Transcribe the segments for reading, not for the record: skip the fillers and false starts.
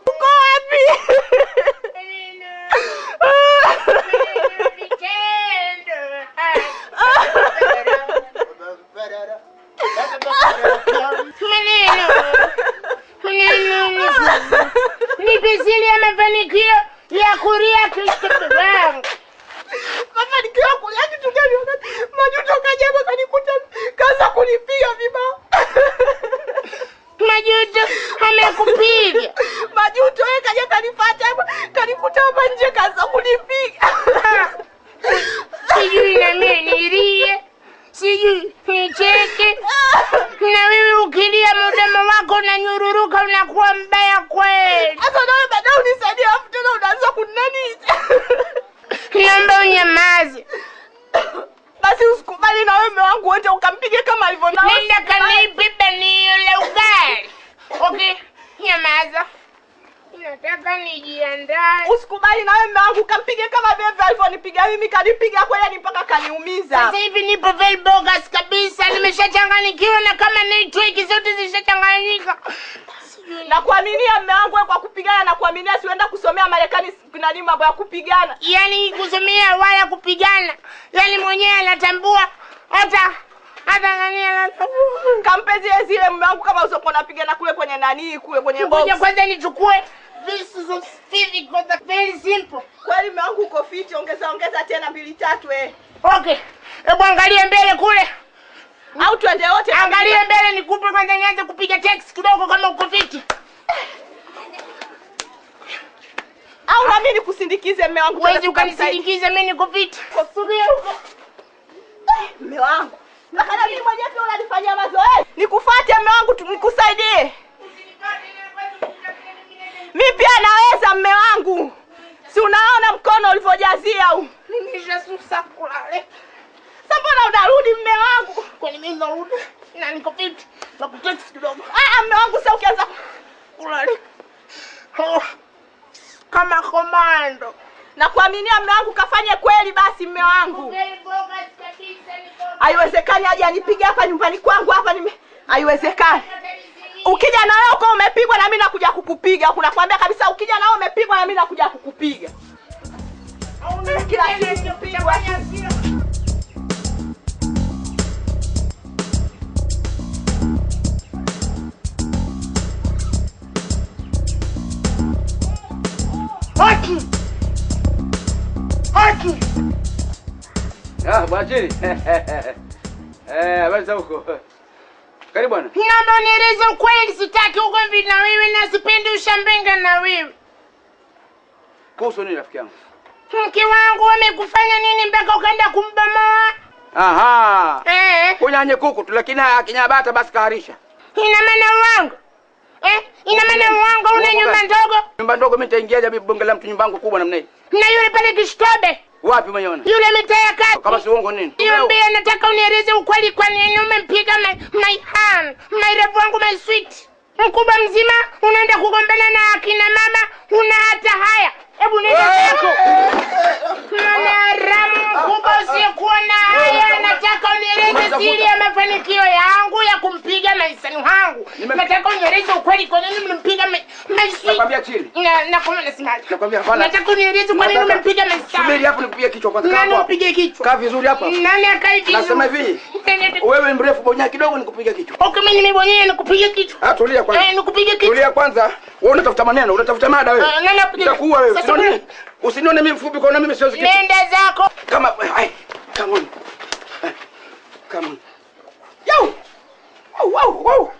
Uko wapi? Nipe siri ya mafanikio ya kulia Kristo wangu. Mafanikio ya kulia kitu gani wakati Majuto kaja hapa kanikuta kaanza kunipiga vibao. Majuto amekupiga. Majuto yeye kaja kanifuata hapa kanikuta hapa nje kaanza kunipiga. Sijui na mimi nilie. Sijui nicheke. Na wewe ukilia mdomo wako unanyururuka unakuwa mbaya kweli. Sasa nawe baadaye unisaidie afu tena unaanza kunani. Niomba unyamaze. Basi usikubali na wewe mume wangu wote ukampige kama alivyo nao. Nenda kanipe banio la ugali. Okay, nyamaza. Nataka nijiandae. Usikubali na wewe mume wangu ukampige kama vile alivyonipiga mimi, kanipiga kweli mpaka kaniumiza. Sasa hivi nipo very bogus kabisa, nimeshachanganyikiwa na kama network zote zishachanganyika. Na kuaminia mume wangu kwa kupigana na kuaminia sienda kusomea Marekani nani mambo ya kupigana. Yaani kusomea wala kupigana. Yaani mwenyewe anatambua hata nani anatambua. Kampezi zile mume wangu kama usoko unapigana kule kwenye nani kule kwenye box. Ngoja kwanza nichukue this is civic for the very simple. Kweli mume wangu uko fit, ongeza tena 2 3 Okay. Hebu angalia mbele kule. Au twende wote. Angalia mbele nikupe kwanza nianze kupiga text kidogo kama uko fit. Au na mimi nikusindikize mume wangu. Wewe ukanisindikize mimi niko fit. Kusubiri huko. Mume wangu. Nakana mimi mwenyewe pia unanifanyia mazoezi. Nikufuate mume wangu nikusaidie. Mimi pia naweza mume wangu. Si unaona mkono ulivyojazia huu. Nimeshasusa kulale. Sasa mbona unarudi mume wangu? Kwani mimi narudi na niko fit. Na kutext kidogo. Mume wangu sasa ukianza kulale. Kama komando. Na kuaminia mume wangu kafanye kweli basi mume wangu. Haiwezekani aje anipige hapa nyumbani kwangu hapa haiwezekani. Ukija na wewe uko umepigwa na mimi nakuja kukupiga. Kunakwambia kabisa ukija na wewe umepigwa na mimi nakuja kukupiga. Kila kitu kupigwa. Haki. Bwana Chini. Habari za huko? Karibu bwana. Naomba nieleze ukweli, sitaki ugomvi na wewe na sipendi ushambenga na wewe. Kuhusu nini rafiki yangu? Mke wangu amekufanya nini mpaka ukaenda kumbomoa? Aha. Kunyanye kuku tu lakini akinyabata basi kaharisha. Ina maana wangu. Ina maana wangu una nyumba ndogo? Nyumba ndogo mimi nitaingiaje bibi bonge la mtu nyumba yangu kubwa namna hii? Na yule pale Kishtobe. Wapi umeona? Yule mitaa kati. Kama si uongo nini? Niambie nataka unieleze ukweli kwa nini umempiga my hand, my love wangu my sweet. Mkubwa mzima unaenda kugombana na akina mama una hata haya. Hebu nenda zako. Mwanaramu mkubwa usiyekuwa na haya nataka unieleze siri ya mafanikio yangu ya kumpiga maisani wangu. Nataka unieleze ukweli kwa nini mlimpiga my sweet. Nakwambia Chini. Na kama nasimaje? Nakwambia hapana. Nataka unieleze kwa nini umempiga maisani. Subiri hapo nikupige kichwa kwanza hapo. Nani upige kichwa? Kaa vizuri hapa. Nani akai vizuri? Nasema hivi. Wewe mrefu bonya kidogo nikupige kichwa. Okay mimi nimebonyea nikupiga kichwa. Tulia kwanza. Nikupiga kichwa. Tulia kwanza. Wewe unatafuta maneno, unatafuta mada wewe. Nani apiga? Utakuwa wewe. Usinione mimi mfupi kwa mimi siwezi kitu. Nenda zako. Kama come on. Come on. Yo. Wow.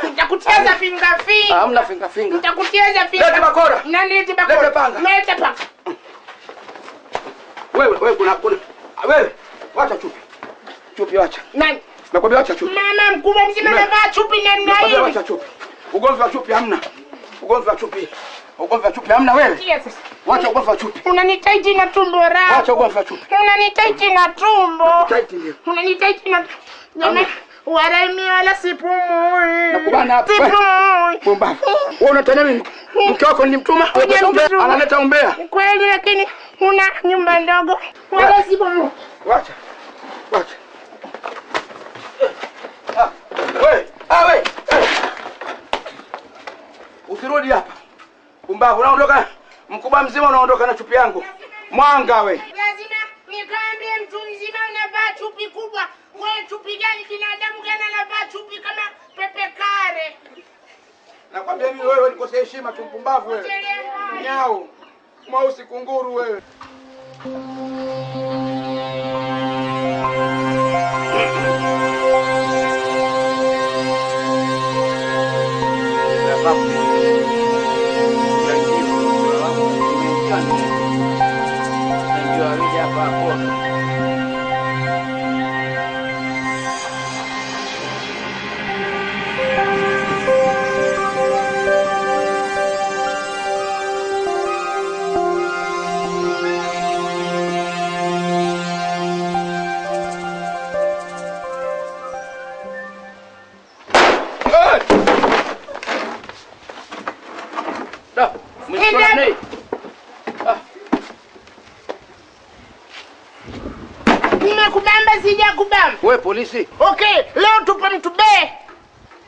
Nitakucheza finga. Hamna finga. Nitakucheza finga. Leta bakora. Nani leta bakora? Leta panga. Leta panga. Wewe kuna. Wewe wacha chupi. Chupi wacha. Nani? Nakwambia wacha chupi. Mama mkubwa mzima anavaa chupi na nini? Nakwambia wacha chupi. Ugomvi wa chupi hamna. Ugomvi wa chupi hamna wewe. Yes. Wacha ugomvi wa chupi. Unanitaiti na tumbo rako. Wacha ugomvi wa chupi. Unanitaiti na tumbo. Taiti ndio. Unanitaiti na nyama. Waremi wala sipumui. Nakubana hapa. Sipumui. Pumbavu. Wewe unataka nini? Mke wako ni mtuma? Analeta umbea. Kweli lakini una nyumba ndogo. Wala sipumui. Wacha. Rudi hapa. Pumbavu, unaondoka mkubwa mzima unaondoka na chupi yangu. Mwanga we. Lazima nikamwambie mtu mzima unavaa chupi kubwa. Wewe chupi gani binadamu gani anavaa chupi kama Pepe Kare? Nakwambia mimi wewe ulikosea heshima tu mpumbavu wewe. Nyau. Mweusi kunguru wewe. Nimekubamba sija kubamba. Wewe polisi. Okay, leo tupo Mtube.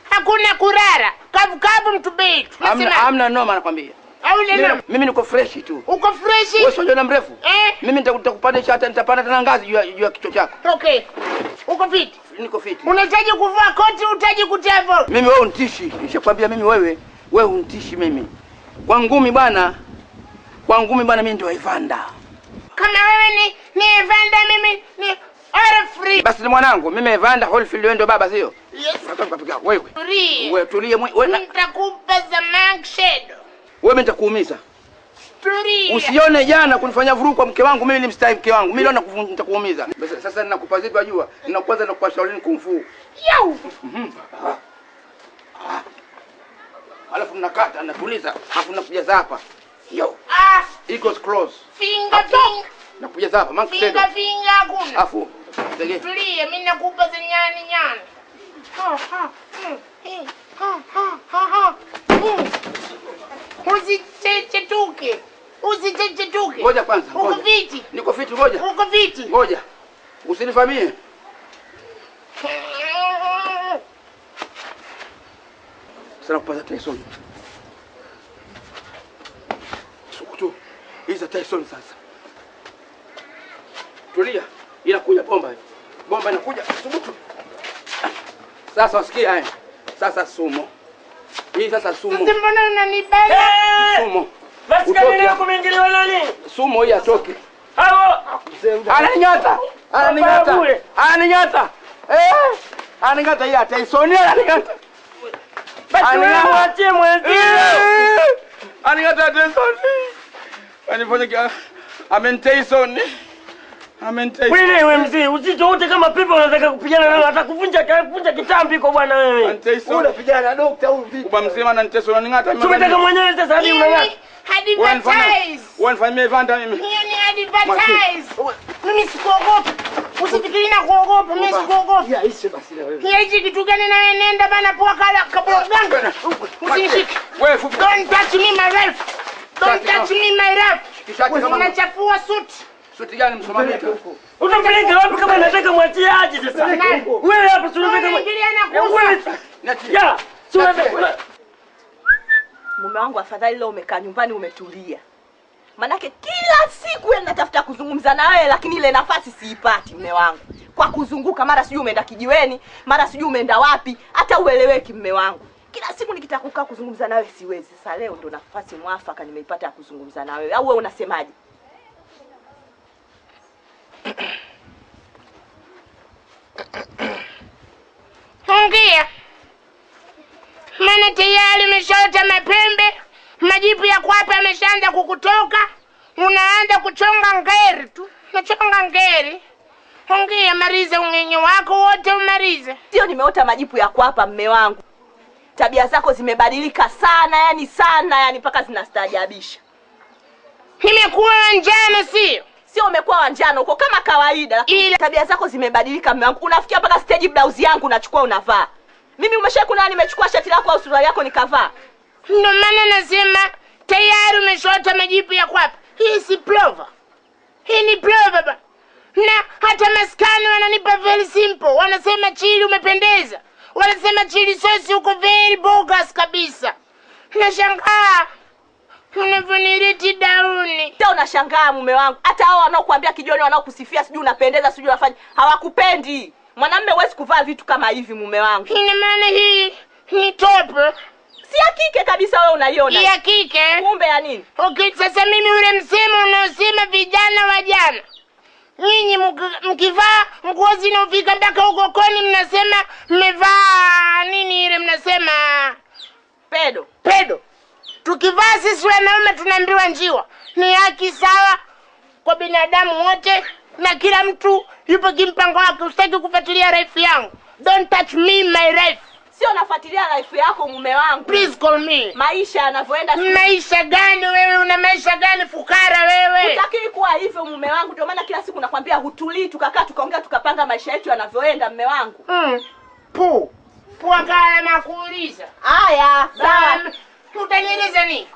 Hakuna kurara. Kavu Mtube. Hamna noma nakwambia. Au neno. Mimi niko fresh tu. Uko fresh? Wewe sio jana mrefu? Mimi nitakupandisha hata nitapanda tena ngazi juu ya kichwa chako. Okay. Uko fit? Niko fit. Unahitaji kuvaa koti, unahitaji kutravel. Mimi wewe unitishi. Nishakwambia mimi wewe unitishi mimi. Kwa ngumi bwana mimi ndio Evander. Kama wewe ni Evander mimi ni Orfrey. Basi ni mwanangu, mimi Evander Holyfield wewe ndio baba sio? Yes. Nataka wewe. Tulie wewe. Nitakupa za Mark Shadow. Wewe nitakuumiza. Tulia. Usione jana kunifanya vurugu kwa mke wangu, mimi ni mstahili mke wangu. Mimi leo nitakuumiza. Sasa ninakupa zipi wajua? Ninakuanza na kwa shauri kung fu. Yo. Alafu nakata, natuliza, alafu nakujaza hapa. Yo. It goes close. Finger. Nakujaza hapa, Mark Shadow. Finger hakuna. Alafu tulia, mimi nakupa za nyani. Usichechetuke. Ngoja kwanza. Uko fiti? Niko fiti, ngoja. Uko fiti? Ngoja. Usinifamie. Sana kupata Tyson. Sukutu. Hizi Tyson sasa. Tulia. Inakuja bomba. Bomba inakuja. Subutu. Sasa wasikia haya. Sasa sumo. Hii sasa sumo. Mbona unanibana? Sumo. Basi kama leo kumeingiliwa nani? Sumo hii atoke. Hapo. Ananinyata. Ananinyata hii Tyson ananinyata. Basi mwachie mwenzio. Ananinyata Tyson. Anifanya kia Tyson. Wewe mzee, usitote kama pepo unataka kupigana nao, atakuvunja kitambi kwa bwana wewe. Unapigana na dokta huyu vipi? Kuba mzima na Tyson ananingata mimi. Unataka mwenyewe sasa hadi unangata. Advertise. Wanifanyie Evander mimi. Ni advertise. Mimi sikuogopa. Usifikiri na kuogopa, mimi sikuogopa. Ya ishe basi na wewe. Hichi kitu gani na wewe nenda bana poa kala kabla ganga. Usinishike. Wewe fupi. Don't touch me my wife. Don't touch me my wife. Unachafua suti. Suti gani msomali huko? Utampeleka wapi kama nataka mwachie aje sasa? Wewe hapa si unataka ya, si unataka. Mume wangu afadhali leo umekaa nyumbani umetulia. Manake kila siku wewe natafuta kuzungumza na wewe lakini ile nafasi siipati mume wangu. Kwa kuzunguka mara sijui umeenda kijiweni, mara sijui umeenda wapi, hata ueleweki mume wangu. Kila siku nikitaka kukaa kuzungumza na wewe siwezi. Sasa leo ndo nafasi mwafaka nimeipata ya kuzungumza na wewe. Au wewe unasemaje? Ongea. Maana tayari umeshota mapembe, majipu ya kwapa yameshaanza kukutoka, unaanza kuchonga ngeri tu. Nachonga ngeri. Ongea, maliza ungenyo wako wote umalize. Sio nimeota majipu ya kwapa mume wangu. Tabia zako zimebadilika sana, yani mpaka zinastaajabisha. Nimekuwa njano sio? Sio umekuwa wanjano uko kama kawaida. Ile tabia zako zimebadilika mume wangu. Unafikia mpaka stage blouse yangu unachukua unavaa. Mimi umeshakuna nimechukua shati lako au suruali yako nikavaa. Ndio maana nasema tayari umeshota majipu ya kwapa. Hii si plover. Hii ni plover baba. Na hata maskani wananipa very simple. Wanasema chili umependeza. Wanasema chili sosi uko very bogus kabisa. Nashangaa. Unavyoniriti dauni. Sasa unashangaa mume wangu. Hata hao wanaokuambia kijoni wanaokusifia sijui unapendeza sijui unafanya hawakupendi. Mwanamume huwezi kuvaa vitu kama hivi mume wangu. Ina maana hii ni top. Si ya kike kabisa wewe unaiona. Ya kike. Kumbe ya nini? Okay, sasa mimi ule msemo unaosema vijana wa jana. Nyinyi mkivaa nguo zinazofika mpaka huko koni mnasema mmevaa nini ile mnasema pedo. Pedo. Tukivaa sisi wanaume tunaambiwa njiwa. Ni haki sawa kwa binadamu wote na kila mtu yupo kimpango wake. Usitaki kufuatilia life yangu. Don't touch me my life. Sio nafuatilia life yako mume wangu. Please call me. Maisha yanavyoenda. Maisha gani wewe? Una maisha gani fukara wewe? Hutaki kuwa hivyo mume wangu. Ndio maana kila siku nakwambia hutulii tukakaa tukaongea tukapanga maisha yetu yanavyoenda mume wangu. Kala na kuuliza. Haya, sawa. Utanieleza nini?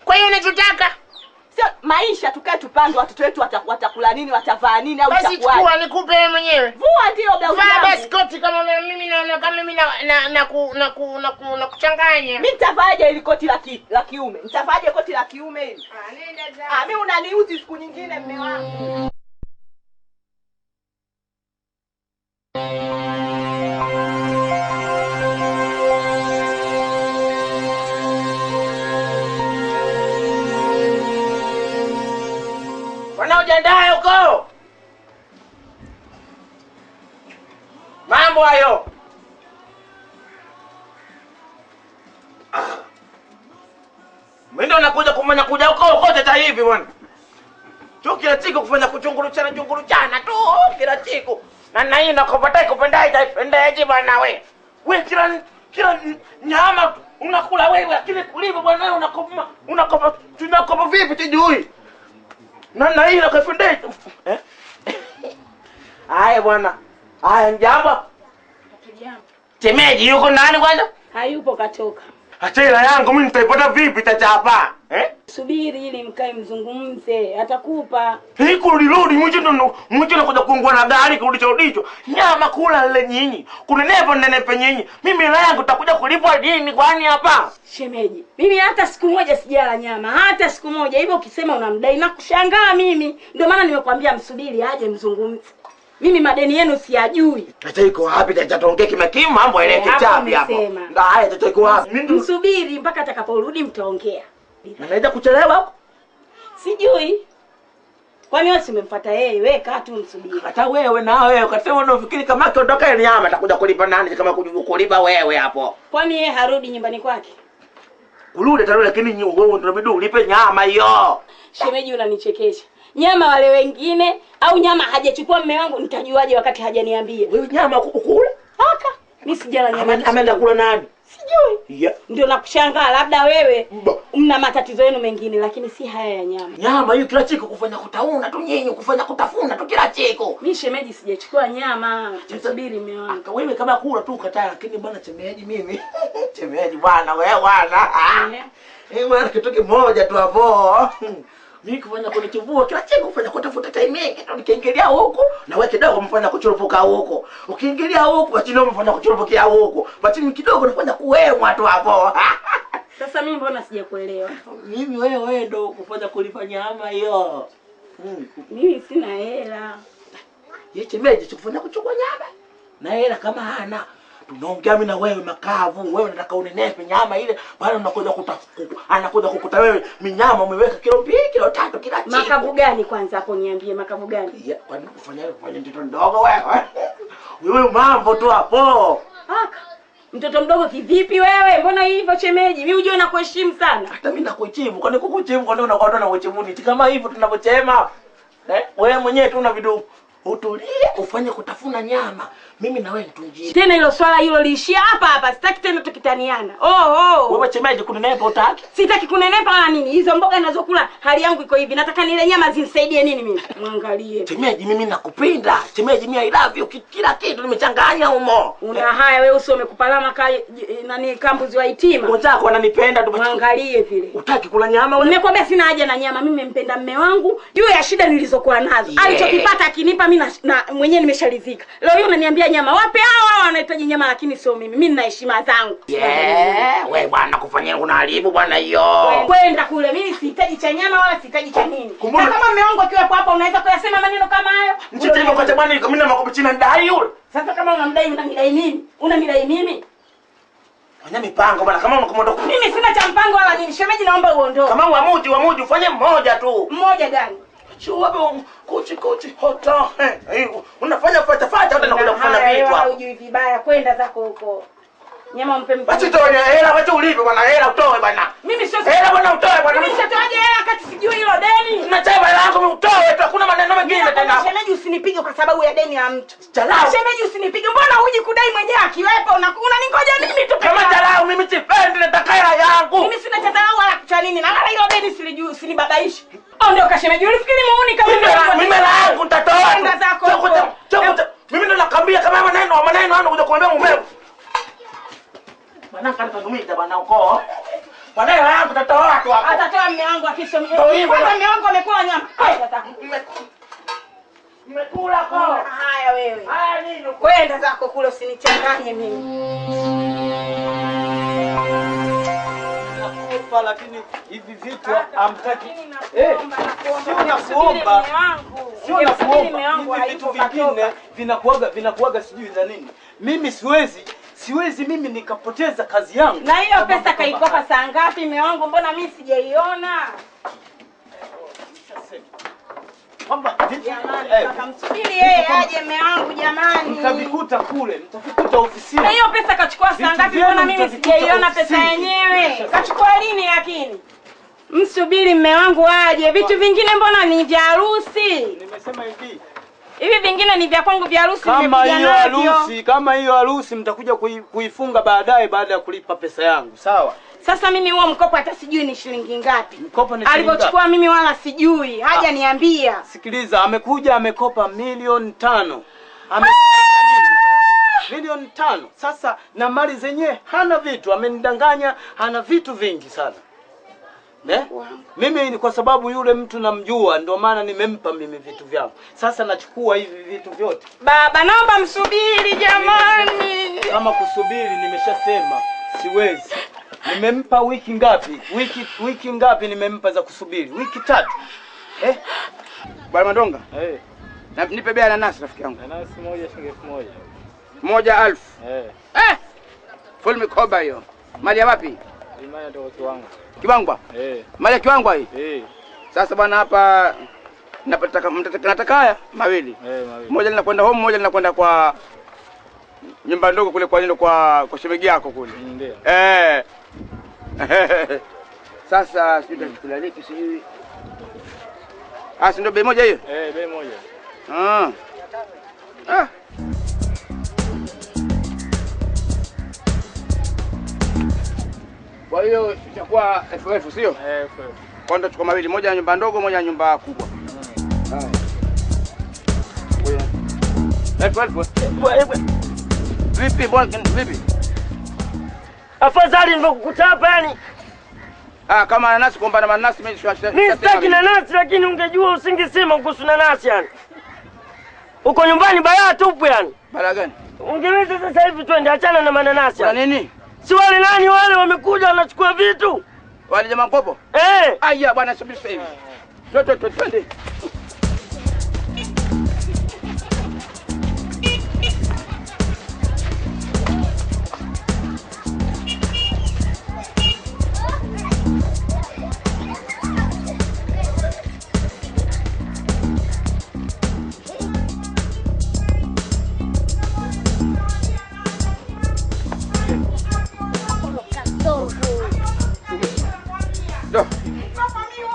Kwa hiyo unachotaka? Sio maisha tukae tupange watoto wetu watakula nini, watavaa nini au itakuwa. Basi chukua nikupe wewe mwenyewe. Vua ndio blausi yangu. Vaa basi koti kama mimi na kuchanganya. Mimi nitavaaje ile koti la kiume? Nitavaaje koti la kiume hili? Nenda za. Mimi unaniuzi siku nyingine mume wangu. Unajiandaa huko? Mambo hayo. Mimi ndo nakuja kufanya kuja huko sasa hivi bwana. Tu kila siku kufanya chunguru chana tu kila siku. Na hii nakupata kupendaje bwana wewe? Wewe kila nyama unakula wewe lakini kuliva bwana wewe unakopa vipi tujui? Na hii nakupendeza. Haya bwana. Haya njamba. Temeji yuko ndani kwanza? Hayupo katoka. Achela yangu mimi nitaipata vipi tachapa? Subiri ili mkae mzungumze, atakupa. Hii kurudi mwisho nakuja kuungua na gari kurudi nyama kula lile nyinyi. Kunenepa nenepe nyinyi. Mimi hela yangu utakuja kulipwa lini kwani hapa? Shemeji, mimi hata siku moja sijala nyama, hata siku moja. Hivyo ukisema unamdai na kushangaa mimi. Ndio maana nimekwambia msubiri aje mzungumze. Mimi madeni yenu siyajui. Acha iko wapi tataongea kimya mambo ile kichapi hapo. Ndio haya tata iko wapi? Msubiri mpaka atakaporudi mtaongea. Anaenda kuchelewa hapo? Sijui. Kwani wewe umemfuata yeye? Wewe kaa tu msubiri. Hata wewe na wewe ukasema unafikiri kama akiondoka ile nyama atakuja kulipa nani kama kulipa wewe hapo? Kwani yeye harudi nyumbani kwake? Kurudi tarudi lakini wewe ndio inabidi ulipe nyama hiyo. Shemeji unanichekesha. Nyama wale wengine au nyama hajachukua mume wangu nitajuaje wakati hajaniambia? Wewe nyama kukula? Haka. Mimi sijala nyama. Ameenda kula nani? Sijui. Yeah. Ndio nakushangaa labda wewe mna matatizo yenu mengine lakini si haya ya nyama. Nyama hiyo kila siku kufanya kutauna tu nyinyi kufanya kutafuna tu kila siku. Mimi shemeji sijachukua nyama. Subiri mume wangu. Wewe kama kula tu ukataa lakini bwana shemeji mimi. Shemeji bwana wewe bwana. Bwana kitu kimoja tu hapo. Mimi kufanya kunichuvua kila siku kufanya kutafuta timing tu nikiingilia huko na wewe kidogo mfanya kuchurupuka huko. Ukiingilia huko basi ndio mfanya kuchurupukia huko. Basi mimi kidogo nafanya kuwemwa tu hapo. Sasa mimi mbona sijakuelewa? Mimi wewe ndo kufanya kulipa nyama hiyo. Mimi sina hela. Yeye chemeje sikufanya kuchukua nyama. Na hela kama hana. Tunaongea mimi na wewe makavu, wewe unataka unenepe nyama ile, bado anakuja kukuta wewe minyama umeweka kilo 2, kilo 3 kila siku. Makavu gani kwanza hapo niambie makavu gani? Kwani kufanya hivyo fanya mtoto mdogo wewe? Wewe mambo tu hapo. Haka. Mtoto mdogo kivipi wewe? Mbona hivyo shemeji? Mimi unajua nakuheshimu sana. Hata mimi nakuheshimu, kwani kukuheshimu kwani unakuwa na uheshimu ni kama hivyo tunavyochema. Wewe mwenyewe tu una vidu utulie ufanye kutafuna nyama. Mimi na wewe tunjie. Tena hilo swala hilo liishia hapa. Sitaki tena tukitaniana. Wewe chemeje kunenepa utaki? Sitaki kunenepa wala nini. Hizo mboga ninazokula hali yangu iko hivi. Nataka nile nyama zinisaidie nini mimi? Muangalie. Chemeji mimi nakupenda. Chemeji mimi I love you. Kila kitu nimechanganya humo. Una haya wewe usio umekupalama nani kambuzi wa itima. Wenzako wananipenda tu. Muangalie vile. Utaki kula nyama wewe? Nimekwambia sina haja na nyama. Mimi nimempenda mume wangu. Juu ya shida nilizokuwa nazo. Alichokipata akinipa mimi na mwenyewe nimesharidhika. Leo unaniambia nyama wape hao wanahitaji nyama lakini sio mimi. Mimi nina heshima zangu. Wewe bwana kufanyia unaharibu bwana hiyo. Kwenda kule mimi sihitaji cha nyama wala sihitaji cha nini. Na kama mume wangu akiwa hapa unaweza kuyasema maneno kama hayo? Mchete hivyo kwa bwana mimi na makopo chini ndai yule. Sasa kama unamdai unanidai nini? Unanidai mimi? Fanya mipango bwana kama unakomoda. Mimi sina cha mpango wala nini. Shemeji naomba uondoke. Kama uamuji ufanye mmoja tu. Mmoja gani? Chua kuchi hota. Unafanya fata hata unakuja kufanya vitu hapo. Hujui vibaya kwenda zako huko. Nyama mpe mtu. Wacha toe hela, wacha ulipe bwana, hela utoe bwana. Mimi sio hela bwana utoe bwana. Mimi sitoaje hela kati sijui hilo deni. Unachema hela yako utoe tu, hakuna maneno mengine tena. Shemeji usinipige kwa sababu ya deni la mtu. Jalao. Shemeji usinipige. Mbona huji kudai mwenyewe akiwepo unaningoja mimi tu. Kama jalao mimi sipendi nataka hela yangu. Mimi sina cha dharau wala cha nini. Na wala hilo deni silijui, usinibabaishi. Ondoka shemeji. Ulifikiri muuni kama mimi hela yangu nitatoa. Mimi ndo nakwambia kama maneno anakuja kuambia mumeo. Bwana kani kazumita bwana uko. Bwana hela yangu tatoa tu hapo. Atatoa mume wangu akisha mume wangu amekula nyama. Mmekula kwa. Haya wewe. Haya nini? Kwenda zako kule usinichanganye mimi. Nakupa lakini hivi vitu amtaki. Sio nakuomba. Sio nakuomba. Hivi vitu vingine vinakuaga sijui za nini. Mimi siwezi mimi nikapoteza kazi yangu. Na hiyo pesa kaikopa saa ngapi mume wangu? Mbona mimi sijaiona? Kwamba msubiri yeye aje mume wangu jamani. Mtavikuta kule, mtavikuta ofisini. Na hiyo pesa kachukua saa ngapi? Mbona mimi sijaiona pesa yenyewe? Kachukua lini lakini? Msubiri mume wangu aje. Vitu vingine mbona ni vya harusi? Nimesema hivi vingine ni vya kwangu vya harusi. Kama hiyo harusi mtakuja kuifunga baadaye baada ya kulipa pesa yangu. Sawa? Sasa mimi huo mkopo hata sijui ni shilingi ngapi. Mkopo ni shilingi alipochukua mimi wala sijui. Haja niambia. Sikiliza, amekuja amekopa milioni 5. Milioni 5. Sasa na mali zenyewe hana vitu, amenidanganya, hana vitu vingi sana. Mimi ni kwa sababu yule mtu namjua ndio maana nimempa mimi vitu vyangu. Sasa nachukua hivi vitu vyote. Baba naomba msubiri jamani. Kama kusubiri nimeshasema siwezi. Nimempa wiki ngapi? Wiki ngapi nimempa za kusubiri? Wiki 3. Bwana Mandonga. Na nipe bei ya nanasi rafiki yangu. Nanasi moja shilingi 1000. 1000. Full mikoba hiyo. Mali ya wapi? Mali ndio Kiwangwa. Kiwangwa? Mali ya Kiwangwa hii? Sasa bwana hapa nataka haya mawili. Moja linakwenda home, moja linakwenda kwa nyumba ndogo kule kwa shemeji yako kule. Ndio. Sasa sijui tutakula liki sijui. Si ndio bei moja hiyo? Bei moja. Kwa hiyo itakuwa 1000 sio? 1000. Kwa ndo chukua mawili, moja nyumba ndogo, moja nyumba kubwa. Vipi bwana, vipi? Afadhali nilikukuta hapa yani. Kama nanasi kuomba na nanasi mimi sitaki nanasi, lakini ungejua usingesema kuhusu nanasi yani. Uko nyumbani balaa tupu yani. Balaa gani? Ungeweza sasa hivi twende achana na mananasi. Kwa nini? Si wale nani wale wamekuja wanachukua vitu? Wale jamaa mkopo? Aya bwana subiri sasa hivi. Twende.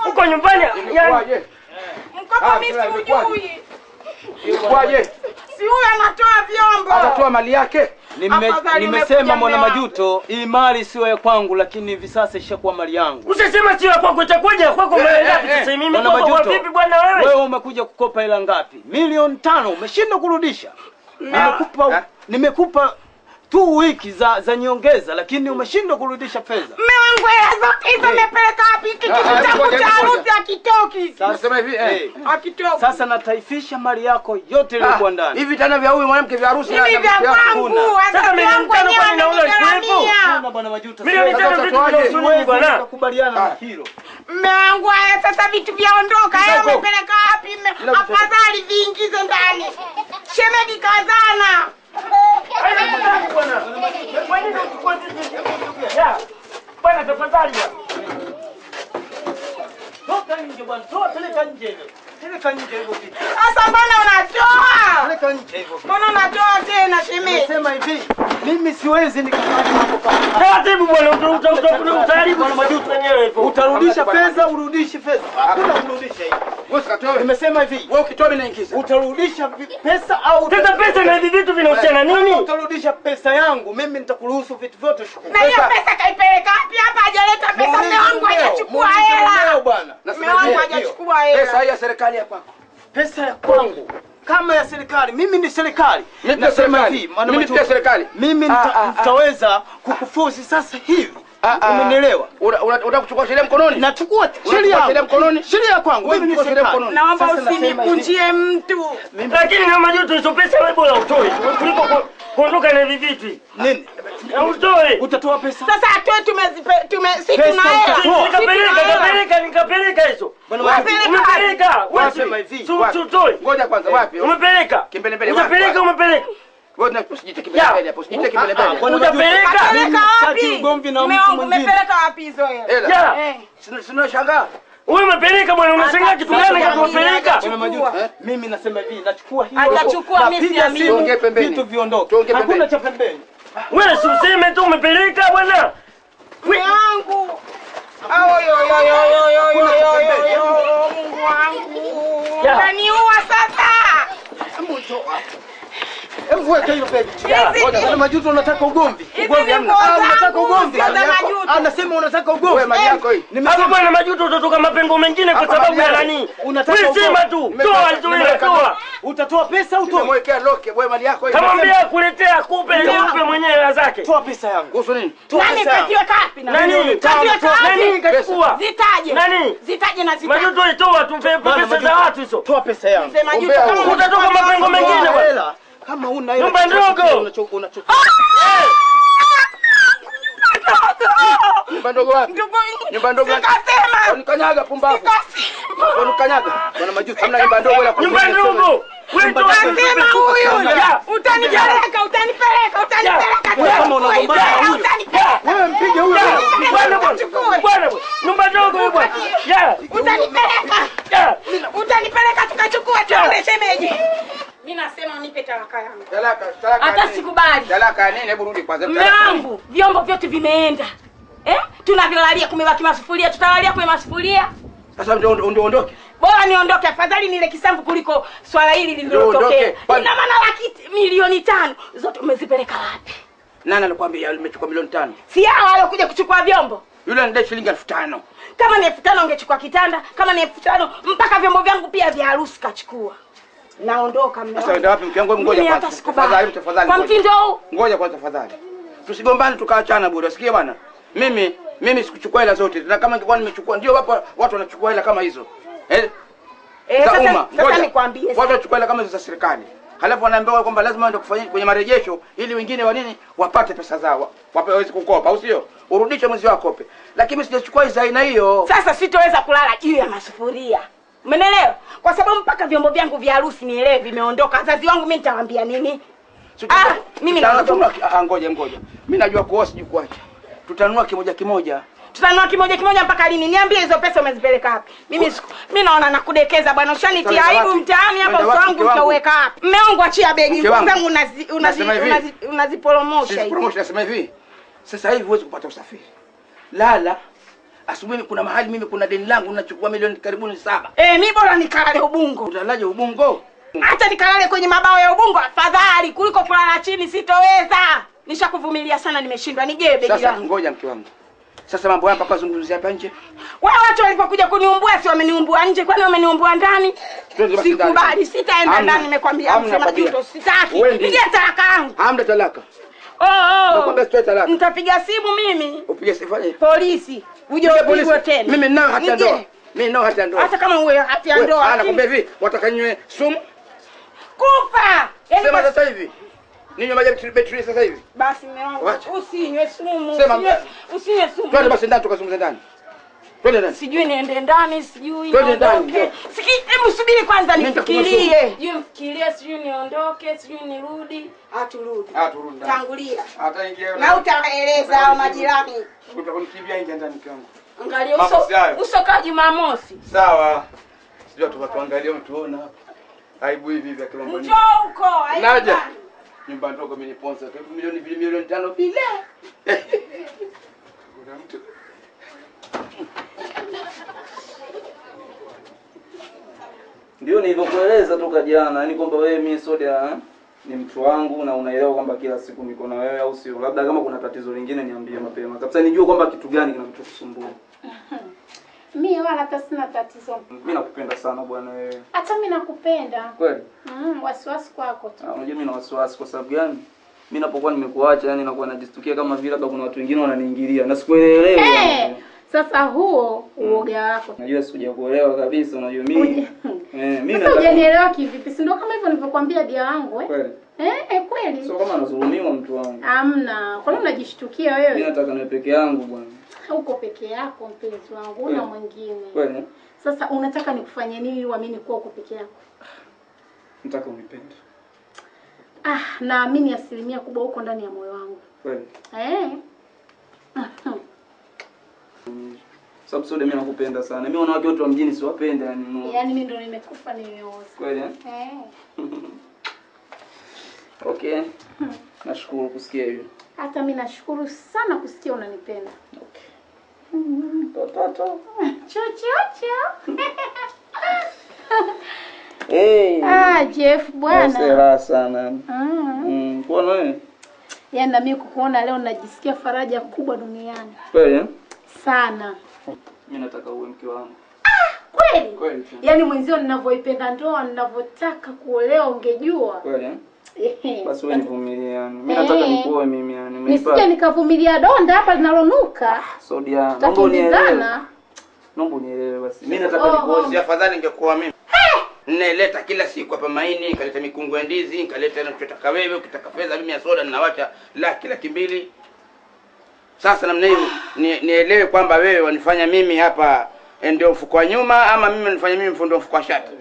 Uko nyumbani yani. Mkopo mimi sijui. Kwaje? Si huyu anatoa vyombo. Atatoa mali yake. Nimesema mwana majuto, hii mali sio ya kwangu lakini hivi sasa ishakuwa mali yangu. Usisema sio kwako, itakuja kwako mali ngapi sasa mimi kwa vipi bwana wewe? Wewe umekuja kukopa hela ngapi? Milioni 5 umeshindwa kurudisha. Nimekupa 2 wiki za nyongeza lakini umeshindwa kurudisha fedha. Mume wangu hela zote hizo umepeleka wapi? Kitu changu cha harusi akitoki. Sasa hivi akitoki. Sasa nataifisha mali yako yote iliyokuwa ndani. Hivi tena vya huyu mwanamke vya harusi na vya kwangu hapana bwana Majuto. Milioni 5 vitu vya usuni bwana. Nakubaliana na hilo. Mme wangu haya sasa vitu vyaondoka. Haya umepeleka wapi? Afadhali viingize ndani. Shemeji kazana. Bwana tafadhali bwana. Toka nje bwana. Toka nje. Peleka nje hivyo vitu. Sasa mbona unatoa? Peleka nje hivyo. Mbona unatoa tena shemeji? Nasema hivi, mimi siwezi nikafanya mambo kama Taratibu bwana, utaharibu bwana Majuto wenyewe hivyo. utarudisha pesa, urudishe pesa. Hakuna kurudisha hivi. Wewe sikatoe. Nimesema hivi, Wewe ukitoa mimi naingiza. utarudisha pesa au Sasa pesa na hivi vitu vinahusiana nini? utarudisha pesa yangu, mimi nitakuruhusu vitu vyote shukuru. Na hiyo pesa kaipeleka wapi? Hapa hajaleta pesa. Mume wangu hajachukua hela. Leo bwana. Mume wangu hajachukua hela. Pesa ya serikali ya kwako. Pesa ya kwangu kama ya serikali, mimi ni serikali. Nasema hivi, mimi pia serikali. Mimi nitaweza kukufusi sasa hivi. Umenielewa? Unataka kuchukua sheria mkononi? Nachukua sheria mkononi. Sheria kwangu. Mimi ni serikali. Naomba usinikunjie mtu. Lakini na Majuto hizo pesa wewe bora utoe kuliko kuondoka na hivi vitu. Nini? Utoe. Utatoa pesa. Sasa atoe si tuna hela. Nikapeleka hizo. Umepeleka. Wasema hivi. Utoe. Ngoja kwanza wapi? Umepeleka. Kimbele mbele. Umepeleka. Wewe usijite kimbele mbele hapo. Usijite kimbele mbele. Hujapeleka. Umepeleka wapi? Ugomvi na Mume mtu wangu mwingine. umepeleka wapi hizo hela? Hela. Sina shangaa. Wewe umepeleka bwana, unashangaa kitu gani kama umepeleka? Bwana Majuto, mimi nasema hivi, nachukua hiyo. Hajachukua mimi napiga siamini. simu, Tuongee pembeni. vitu viondoke. Tuongee pembeni. Hakuna cha pembeni. Wewe si useme tu umepeleka bwana. Mume wangu. Mungu wangu. Utaniua sasa. Hebu weka hiyo pegi. Bwana Majuto, unataka ugomvi? Ugomvi hamna. Unataka ugomvi? Anasema unataka ugomvi. Wewe mali yako hii. Hapo bwana Majuto utatoka mapengo mengine kwa sababu ya nani? Wewe sema tu. Toa. Utatoa pesa utoe. Mwekea loke, wewe mali yako hii. Kamwambia kuletea kupe mwenyewe hela zake. Toa pesa yangu. Kuhusu nini? Nani kajiweka wapi na Nani kachukua? Zitaje. Nani? Zitaje na zitaje. Majuto itoa tu pesa za watu hizo. Toa pesa yangu. Mzee Majuto kama Utatoka mapengo mengine bwana. Kama una hela. Nyumba ndogo. Unachukua. Nyumba ndogo wapi? Nyumba ndogo. Nikasema. Unikanyaga pumbavu. Unikanyaga. Bwana Majuto, hamna nyumba ndogo la Nyumba ndogo. Wewe toa Sema huyu. Utanipeleka. Kama unagombana na huyo. Wewe mpige huyo. Bwana. Nyumba ndogo wewe bwana. Utanipeleka tukachukua tuone shemeji. Mimi nasema unipe talaka yangu. Talaka. Hata sikubali. Talaka nini? Hebu rudi kwanza. Mume wangu, vyombo vyote vimeenda. Tunavyolalia kumebaki masufuria, tutalalia kwenye masufuria. Sasa ndio ondoke. Bora niondoke afadhali nile kisamvu kuliko swala hili lililotokea. Ina maana milioni 5 zote umezipeleka wapi? Nani alikwambia nimechukua milioni 5? Si hao waliokuja kuchukua vyombo. Yule anadai shilingi 5,000. Kama ni 5,000 ungechukua kitanda, kama ni 5,000 mpaka vyombo vyangu pia vya harusi kachukua. Naondoka mume wangu. Sasa ndio wapi mke wangu? Ngoja kwanza. Tafadhali. Kwa mtindo huu. Ngoja kwanza tafadhali. Tusigombane tukaachana bure. Sikia bwana. Mimi sikuchukua hela zote. Na kama ningekuwa nimechukua ndio watu wanachukua hela kama hizo. Sasa nikwambie. Watu wanachukua hela kama hizo za serikali. Halafu wanaambiwa kwamba lazima waende kufanya kwenye marejesho ili wengine wa nini wapate pesa zao. Waweze kukopa, au sio? Urudishe mwezi wako kope. Lakini sijachukua hizo aina hiyo. Sasa sitoweza kulala juu ya masufuria. Umeelewa? Kwa sababu mpaka vyombo vyangu vya harusi nielewe vimeondoka. Wazazi wangu mimi nitawaambia nini? Mimi ngoja. Mimi najua kuoa sijui kuacha. Tutanunua kimoja. Tutanunua kimoja mpaka lini? Niambie hizo pesa umezipeleka wapi? Mimi naona nakudekeza bwana. Ushanitia aibu mtaani hapa, uso wangu utauweka wapi? Mume wangu achia begi. Kwanza unazipolomosha hivi. Promotion nasema hivi. Sasa hivi huwezi kupata usafiri. Lala. Asubuhi kuna mahali mimi kuna deni langu nachukua milioni karibuni 7. Mimi bora nikalale Ubungo. Utalaje Ubungo? Hata nikalale kwenye mabao ya Ubungo afadhali kuliko kulala chini, sitoweza. Nishakuvumilia sana, nimeshindwa. Nigee begi langu. Sasa ngoja mke wangu. Sasa mambo hapa kwa zungumzia hapa nje. Wao watu walipokuja kuniumbua si wameniumbua nje, kwani wameniumbua ndani? Sikubali, sitaenda ndani, nimekwambia Mzee Majuto, sitaki. Piga talaka yangu. Hamna talaka. Nakwambia sitoe talaka. Nitapiga simu mimi. Upige simu. Polisi. Uje upigwe tena. Mimi ninao hata ndoa. Hata kama uwe hata ndoa. Nakwambia hivi, watakanywe sumu. Kufa. Sema sasa hivi. Ninywe maji betri sasa hivi. Basi mume wangu, usinywe sumu. Usinywe sumu. Twende basi ndani tukazungumze ndani. Twende ndani. Sijui niende ndani, sijui. Twende ndani. Hebu subiri kwanza nifikirie. Sijui mfikirie, sijui niondoke, sijui nirudi. Turudi. Turudi. Tangulia. Ataingia. Na utaeleza hao majirani. Utakunibia nje ndani kwangu. Angalia uso ka Jumamosi. Sawa. Sijui tuangalie mtuona hapa. Aibu hivi vya kilombo. Njoo huko, aibu. Naja. Nyumba ndogo mimi sponsor. Milioni 2 milioni 5 bila. Kuna mtu. Ndio nilivyokueleza toka jana, yani kwamba wewe mimi Soda ni mtu wangu na unaelewa kwamba kila siku niko na wewe au sio? Labda kama kuna tatizo lingine niambie mapema. Kabisa nijue kwamba kitu gani kinachokusumbua. Mimi wala hata sina tatizo. Mimi nakupenda sana bwana wewe. Hata mimi nakupenda. Kweli? Wasiwasi kwako tu. Unajua mimi na wasiwasi kwa sababu gani? Mimi napokuwa nimekuacha yani nakuwa najistukia kama vile labda kuna watu wengine wananiingilia. Na sikuelewi. Sasa huo uoga wako. Unajua sijakuelewa kabisa, unajua mimi. Mimi nataka. Hujanielewa kivipi? Si ndio kama hivyo nilivyokuambia dia wangu Kweli? Kweli. Sio kama anazulumiwa mtu wangu. Hamna. Kwa nini unajishtukia wewe? Mimi nataka niwe peke yangu bwana. Uko peke yako mpenzi wangu, una mwingine. Kweli? Sasa unataka nikufanye nini uamini kuwa uko peke yako? Nataka unipende. Naamini 100% kubwa uko ndani ya moyo wangu. Kweli? Sababu Soda mimi nakupenda sana. Mimi wanawake wote wa mjini siwapende yani. Yaani mimi ndo nimekufa nimeoza. Kweli? Okay. Nashukuru kusikia hivyo. Hata mimi nashukuru sana kusikia unanipenda. Okay. Toto. Chochocho. Jeff bwana. Sera sana. Kwa nini? Yaani na mimi kukuona leo najisikia faraja kubwa duniani. Kweli? Sana. Mimi nataka uwe mke wangu. Kweli? Kweli. Yaani mwenzio ninavyoipenda ndoa, ninavyotaka kuolewa ungejua. Kweli? Basi wewe nivumilie yani. Mimi nataka nikuoe mimi yani. Nisije nikavumilia donda hapa linalonuka. Sodia, naomba unielewe. Naomba unielewe basi. Mimi nataka nikuoe. Afadhali ningekuwa mimi. Ninaileta kila siku hapa maini, nikaleta mikungu ya ndizi, nikaleta na unachotaka wewe, ukitaka fedha mimi ya soda ninawacha laki mbili. Sasa namna hiyo nielewe kwamba wewe wanifanya mimi hapa ndio mfuko wa nyuma ama mimi nifanya mimi mfundo mfuko wa shati.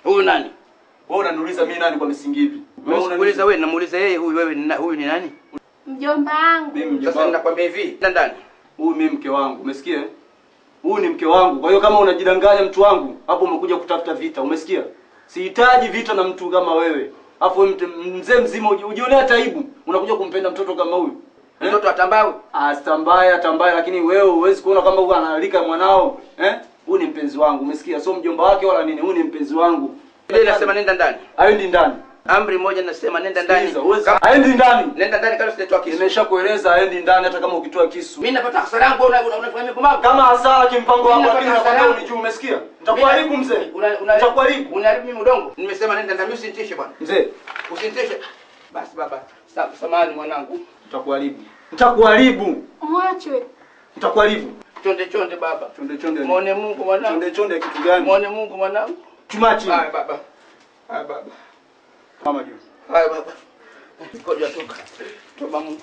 Huyu nani? Wewe unaniuliza mimi nani kwa misingi ipi? Wewe unaniuliza wewe, namuuliza yeye huyu ni nani? Mjomba wangu. Mimi mjomba. Sasa ninakwambia hivi, ndani. Huyu mimi mke wangu, umesikia? Huyu ni mke wangu. Kwa hiyo kama unajidanganya mtu wangu, hapo umekuja kutafuta vita, umesikia? Sihitaji vita na mtu kama wewe. Alafu mzee mzima ujionea taibu, unakuja kumpenda mtoto kama huyu. Mtoto atambaye? Atambaye lakini wewe huwezi kuona kama huyu analika mwanao. Huyu ni mpenzi wangu, umesikia? Sio mjomba wake wala nini, huyu ni mpenzi wangu. Ile nasema nenda ndani. Haendi ndani. Amri moja nasema nenda ndani. Haendi ndani. Nenda ndani kama sitatoa kisu. Nimeshakueleza haendi ndani hata kama ukitoa kisu. Mimi napata hasara yangu unafanya mapumbavu. Kama hasara kimpango wako lakini nakwambia unijue, umesikia? Nitakuharibu mzee. Nitakuharibu. Unaharibu mimi udongo. Nimesema nenda ndani, usinitishe bwana. Mzee, usinitishe. Basi baba, samahani mwanangu. Nitakuharibu. Mwache. Nitakuharibu. Chonde baba. Chonde. Muone Mungu mwanangu. Chonde kitu gani? Muone Mungu mwanangu. Chumachi. Haya baba. Mama juu. Haya baba. Ngoja toka. Toba Mungu.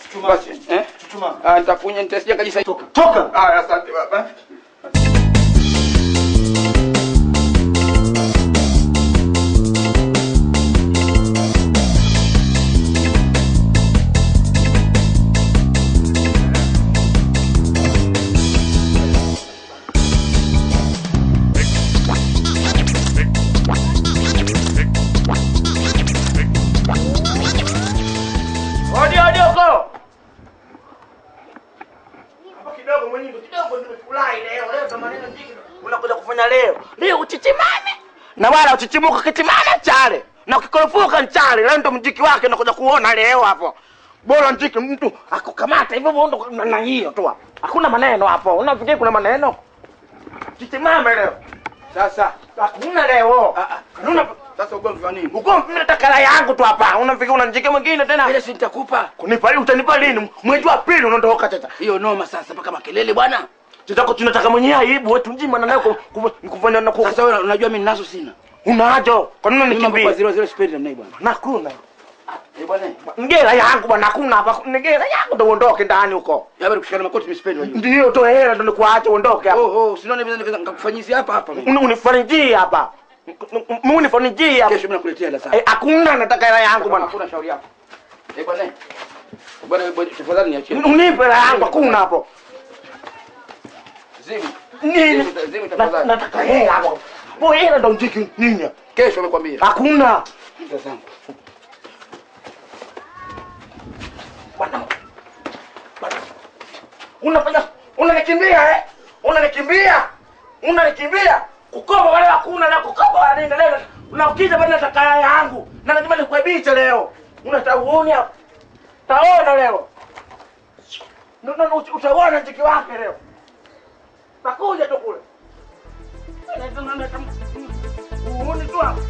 Chuchuma. Chuchuma. Nitakunya nitasija kabisa. Toka. Haya asante baba. Leo uchichimane na wala uchichimuka kitimane chale na ukikorofuka nchale. Leo ndo mjiki wake nakuja kuona leo hapo. Bora mjiki mtu akukamata hivyo ndo na hiyo tu. Hakuna maneno hapo. Unafikiri kuna maneno? Chichimame leo. Sasa hakuna leo. Hakuna. Sasa ugomvi wa nini? Ugomvi na takala yangu tu hapa. Unafikiri una mjiki mwingine tena? Ile si nitakupa. Kunipa lini utanipa lini? Mwezi wa pili unaondoka tata. Hiyo noma sasa mpaka makelele bwana. Tunataka mwenyewe aibu wetu mjima na nayo kufanya na sasa wewe unajua mimi ninazo sina. Unajo. Kwa nini Nikimbia? unikimbia? Kwa 00 speed namna hii bwana. Nakuna. Bwana. Ngela yangu bwana nakuna hapa. Ngela yangu ndo uondoke ndani huko. Yabari kushikana makoti mspendi wajua. Ndio to hela ndo nikuache uondoke hapa. Usione vile nikakufanyizia hapa mimi. Unifanyie hapa. Mimi unifanyie hapa. Kesho mimi nakuletea hela sana. Hakuna nataka hela yangu bwana. Hakuna shauri yako. Bwana. Bwana tafadhali niachie. Unipe hela yangu hakuna hapo. Zimu. Nini? Zimu tafadhali. Nataka hela hapo. Boy hela ndo mjiki nini? Kesho nimekwambia. Hakuna. Sasa. Bwana. Unanikimbia eh? Unanikimbia? Kukopa wale hakuna na kukopa wale nini leo. Unaukija bado nataka yangu. Na lazima nikuibishe leo. Unatauoni hapa. Taona leo. Ndio utaona njiki wake leo. Takuja tu kule. Uone tu hapa.